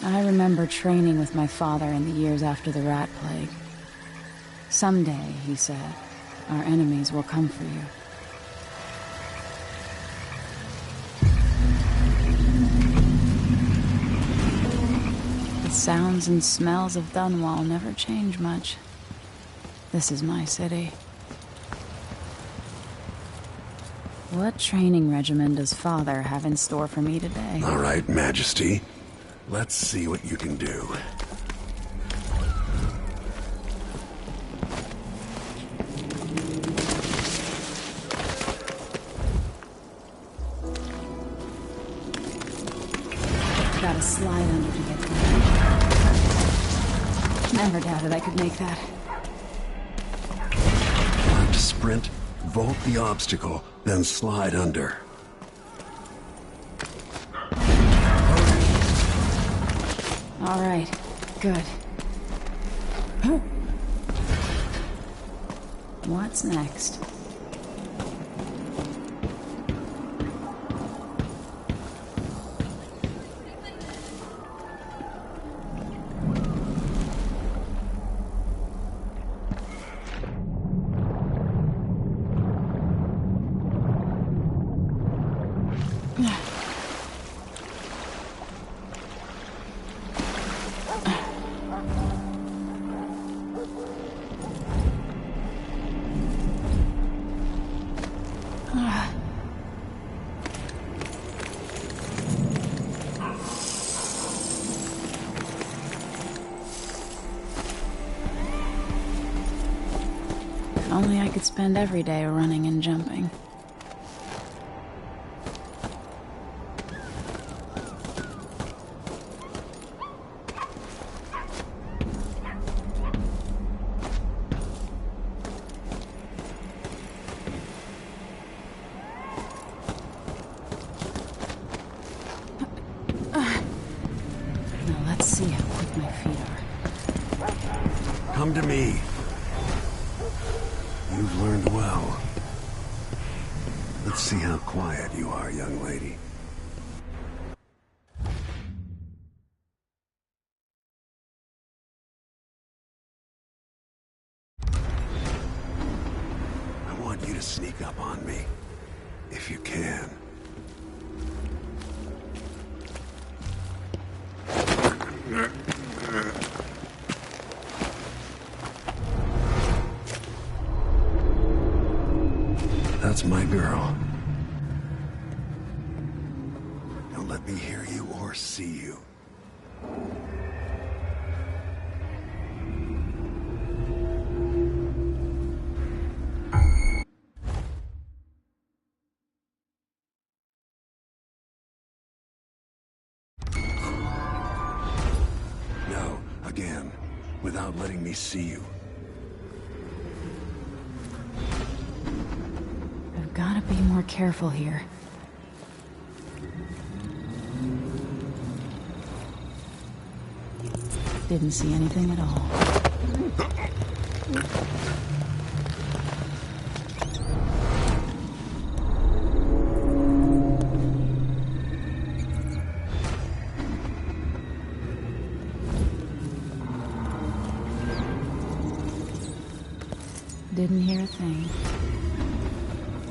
I remember training with my father in the years after the rat plague. Someday, he said, our enemies will come for you. The sounds and smells of Dunwall never change much. This is my city. What training regimen does Father have in store for me today? All right, Majesty. Let's see what you can do. Gotta slide under to get there. Never doubted I could make that. You'll have to sprint, vault the obstacle, then slide under. All right, good. What's next? If only I could spend every day running and jumping. Now let's see how quick my feet are. Come to me. You've learned well. Let's see how quiet you are, young lady. I want you to sneak up on me, if you can. That's my girl. Don't let me hear you or see you. No, again, without letting me see you. Gotta be more careful here. Didn't see anything at all. Didn't hear a thing.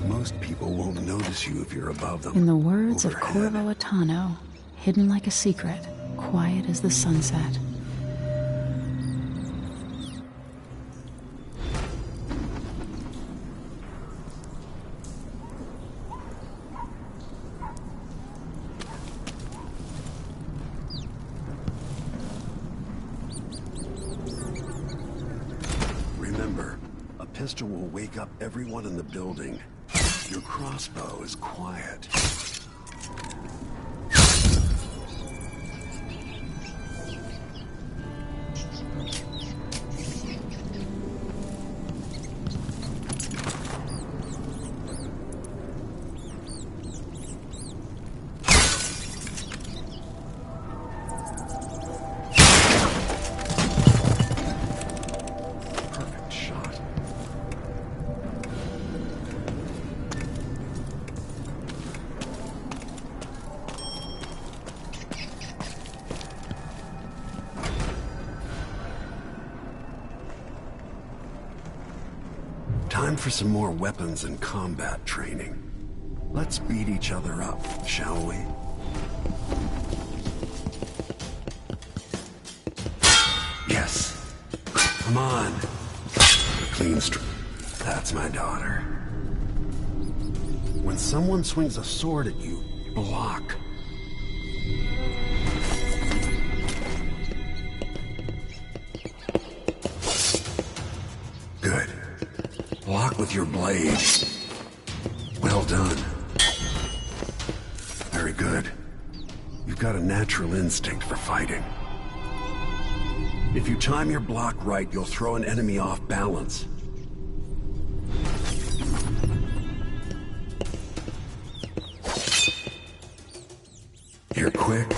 Most people won't notice you if you're above them. In the words of Overhead. Corvo Attano, hidden like a secret, quiet as the sunset. Remember, a pistol will wake up everyone in the building. Your crossbow is quiet. Perfect shot. Time for some more weapons and combat training. Let's beat each other up, shall we? Yes. Come on. Clean streak. That's my daughter. When someone swings a sword at you, block. Good. Block with your blade. Well done. Very good. You've got a natural instinct for fighting. If you time your block right, you'll throw an enemy off balance. You're quick.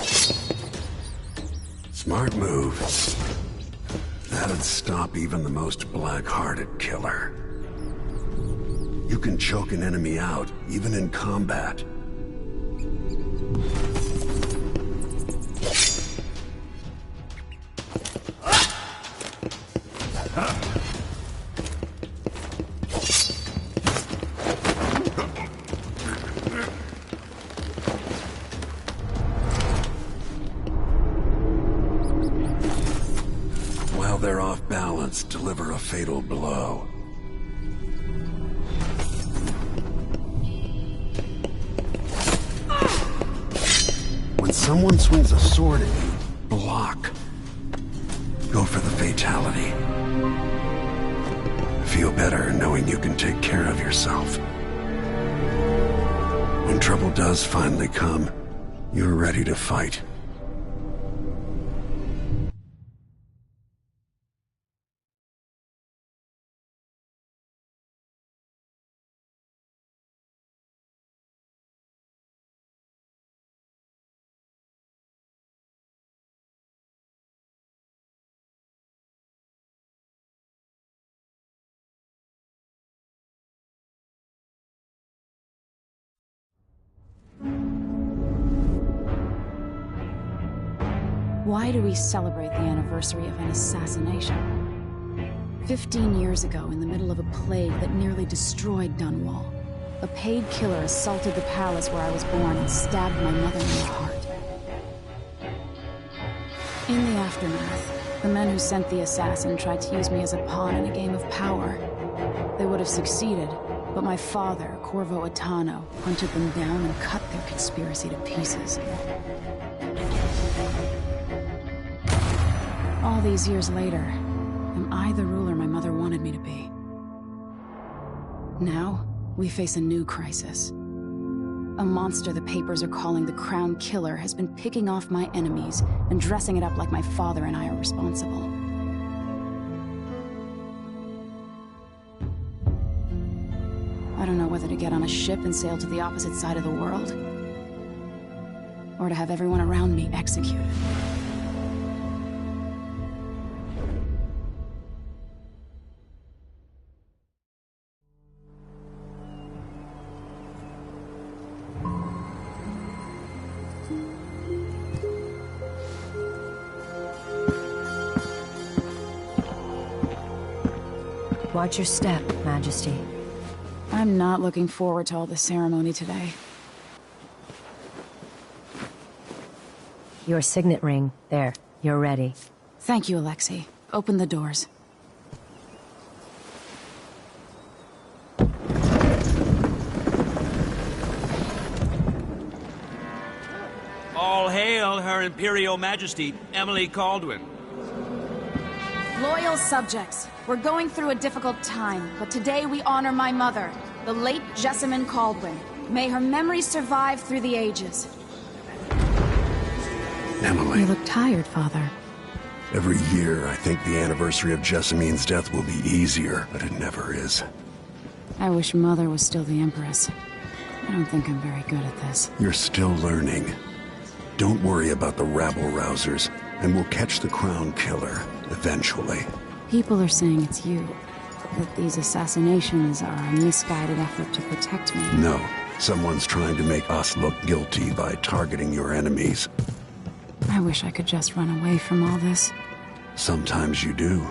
Smart move. That'd stop even the most black-hearted killer. You can choke an enemy out, even in combat. While they're off balance, deliver a fatal blow. When someone swings a sword at you, block. Go for the fatality. Feel better knowing you can take care of yourself. When trouble does finally come, you're ready to fight. Why do we celebrate the anniversary of an assassination? 15 years ago, in the middle of a plague that nearly destroyed Dunwall, a paid killer assaulted the palace where I was born and stabbed my mother in the heart. In the aftermath, the men who sent the assassin tried to use me as a pawn in a game of power. They would have succeeded, but my father, Corvo Atano, hunted them down and cut their conspiracy to pieces. All these years later, am I the ruler my mother wanted me to be? Now, we face a new crisis. A monster the papers are calling the Crown Killer has been picking off my enemies and dressing it up like my father and I are responsible. I don't know whether to get on a ship and sail to the opposite side of the world, or to have everyone around me executed. Watch your step, Majesty. I'm not looking forward to all the ceremony today. Your signet ring. There. You're ready. Thank you, Alexei. Open the doors. All hail Her Imperial Majesty, Emily Caldwin. Loyal subjects, we're going through a difficult time, but today we honor my mother, the late Jessamine Caldwin. May her memory survive through the ages. Emily. You look tired, Father. Every year, I think the anniversary of Jessamine's death will be easier, but it never is. I wish Mother was still the Empress. I don't think I'm very good at this. You're still learning. Don't worry about the rabble-rousers, and we'll catch the Crown Killer, eventually. People are saying it's you. That these assassinations are a misguided effort to protect me. No. Someone's trying to make us look guilty by targeting your enemies. I wish I could just run away from all this. Sometimes you do.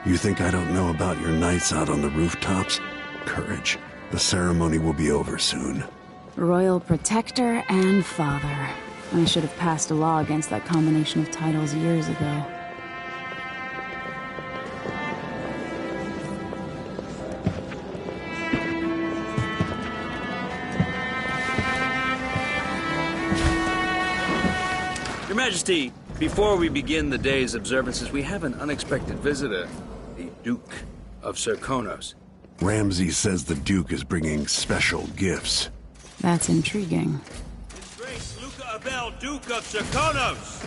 You think I don't know about your nights out on the rooftops? courage. The ceremony will be over soon. Royal Protector and Father. I should have passed a law against that combination of titles years ago. Your Majesty, before we begin the day's observances, we have an unexpected visitor. The Duke of Serkonos. Ramsey says the Duke is bringing special gifts. That's intriguing. His Grace Luca Abel, Duke of Serkonos!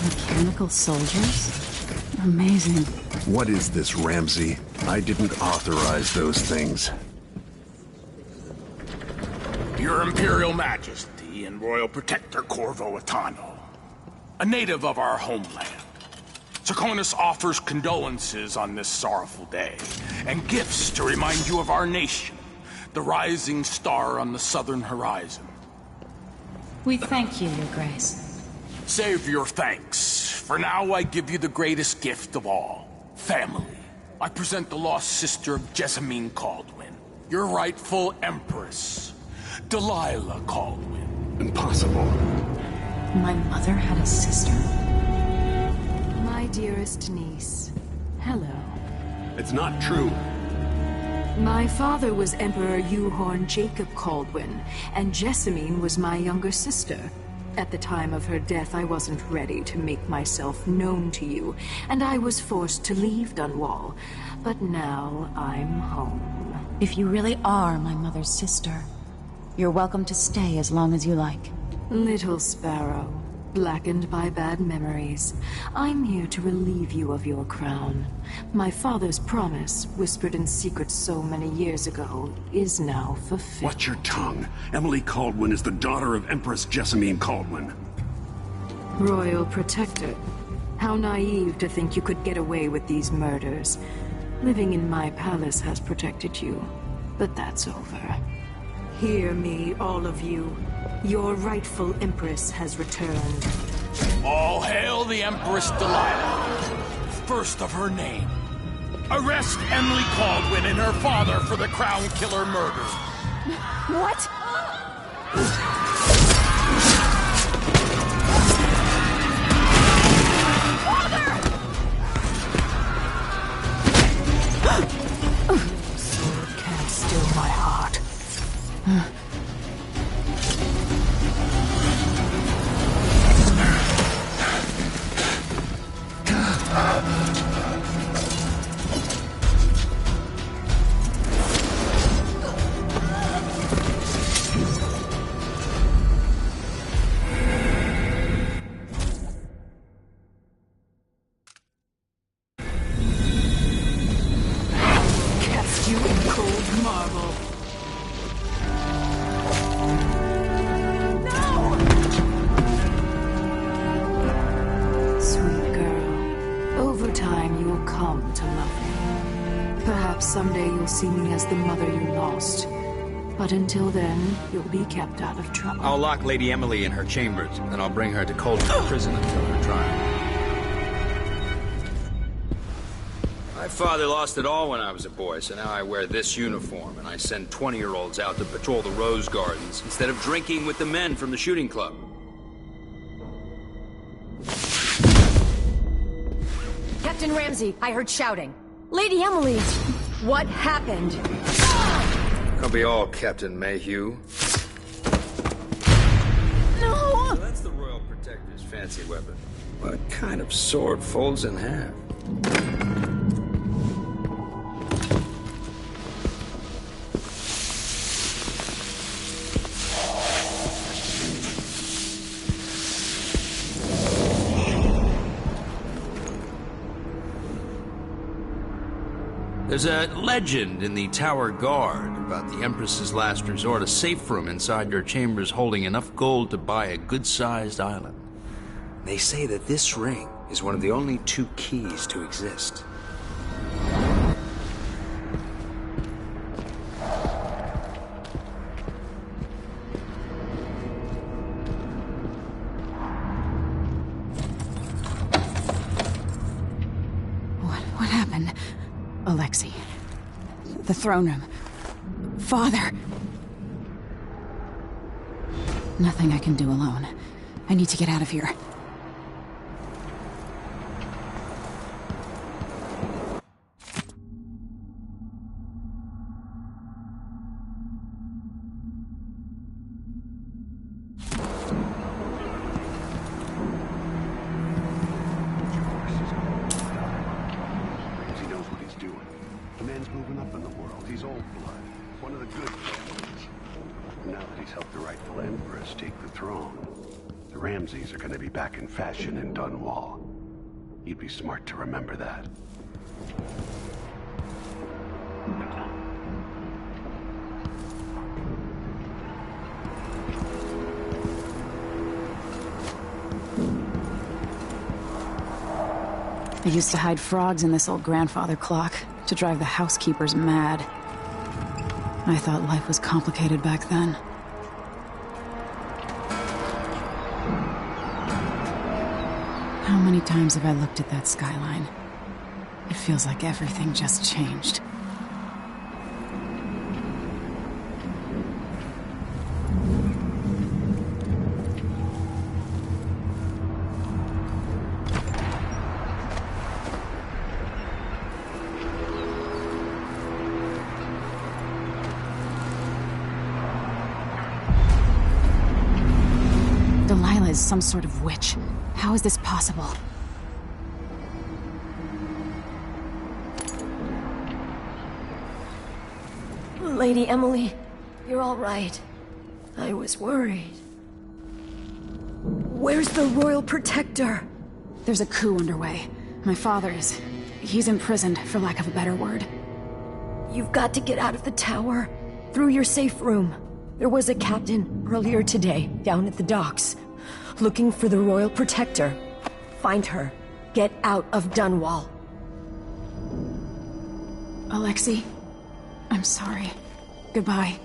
Mechanical soldiers? Amazing. What is this, Ramsey? I didn't authorize those things. Your Imperial Majesty and Royal Protector Corvo Atano, a native of our homeland. Serkonos offers condolences on this sorrowful day, and gifts to remind you of our nation, the rising star on the southern horizon. We thank you, Your Grace. Save your thanks. For now, I give you the greatest gift of all, family. I present the lost sister of Jessamine Caldwin, your rightful Empress, Delilah Caldwin. Impossible. My mother had a sister? My dearest niece, hello. It's not true. My father was Emperor Euhorn Jacob Caldwin, and Jessamine was my younger sister. At the time of her death, I wasn't ready to make myself known to you, and I was forced to leave Dunwall. But now I'm home. If you really are my mother's sister, you're welcome to stay as long as you like. Little sparrow, blackened by bad memories, I'm here to relieve you of your crown. My father's promise, whispered in secret so many years ago, is now fulfilled. Watch your tongue. Emily Caldwin is the daughter of Empress Jessamine Caldwin. Royal Protector, how naive to think you could get away with these murders. Living in my palace has protected you, but that's over. Hear me, all of you. Your rightful Empress has returned. All hail the Empress Delilah, first of her name. Arrest Emily Caldwin and her father for the Crown Killer murder. What? Sword can't still my heart. Cast you in cold marble. Sweet girl, over time you'll come to love me. Perhaps someday you'll see me as the mother you lost. But until then, you'll be kept out of trouble. I'll lock Lady Emily in her chambers, and I'll bring her to Coldstream Prison until her trial. My father lost it all when I was a boy, so now I wear this uniform, and I send 20-year-olds out to patrol the rose gardens instead of drinking with the men from the shooting club. Captain Ramsey, I heard shouting. Lady Emily, what happened? Don't be all Captain Mayhew. No! So that's the Royal Protector's fancy weapon. What kind of sword folds in half? There's a legend in the Tower Guard about the Empress's last resort, a safe room inside your chambers holding enough gold to buy a good-sized island. They say that this ring is one of the only 2 keys to exist. The throne room. Father! Nothing I can do alone. I need to get out of here. Are going to be back in fashion in Dunwall. You'd be smart to remember that. I used to hide frogs in this old grandfather clock to drive the housekeepers mad. I thought life was complicated back then. How many times have I looked at that skyline? It feels like everything just changed. Delilah is some sort of witch. How is this possible? Lady Emily, you're all right. I was worried. Where's the Royal Protector? There's a coup underway. My father is... he's imprisoned, for lack of a better word. You've got to get out of the tower. Through your safe room. There was a captain earlier today, down at the docks. Looking for the Royal Protector. Find her. Get out of Dunwall. Alexei, I'm sorry. Goodbye.